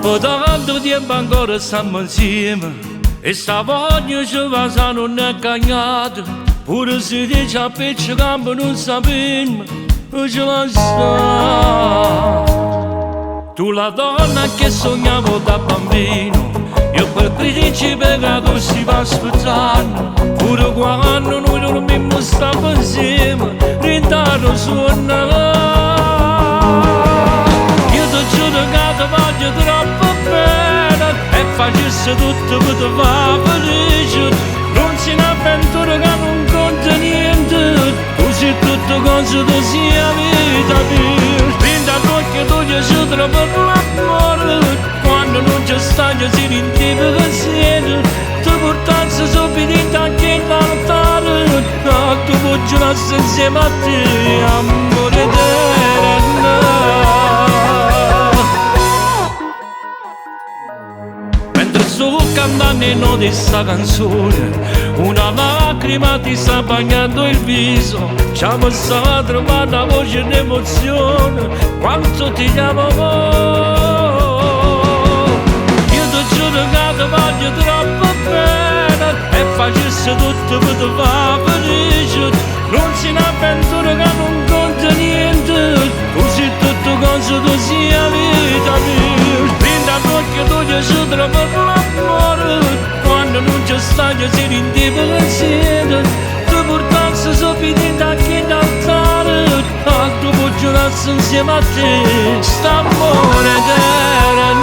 Dopo tanto tempo ancora stiamo insieme e sta voglia ci va se non è cagnata. Pure se dice a pezzo campo non sappiamo ce la sta. Tu la donna che sognavo da bambino, io quel principe che tu si va aspettando. Pure quando noi dormimmo stavamo insieme, rintanto suonava. Io ti giuro che ti voglio troppo bene e facessi tutto per te far felice. Non si un'avventura che non conta niente, tu sei tutto cosa, tu sei la vita mia. Rinda l'occhio tu ti ci trovi per l'amore, quando non c'è stagno si rintipe che siete. Tu portassi subito anche l'altare, tu puoi giurarsi insieme a te, amore eterno. Sto cantando in nodi sta canzone, una lacrima ti sta bagnando il viso. Ci ha sta trovando una voce d'emozione, quanto ti chiamo amore. Io ti giuro che ti voglio troppo bene e facessi tutto per te far felice. Non si un'avventura che non conta niente, tu sei tutto cosa, tu sei la vita mia. Rinda l'occhio tu ti ci trovi per l'amore, quando non c'è stagno si rintipe che siete. Tu portassi subito anche in altare, tu puoi giurarsi insieme a te, st'amore eterno.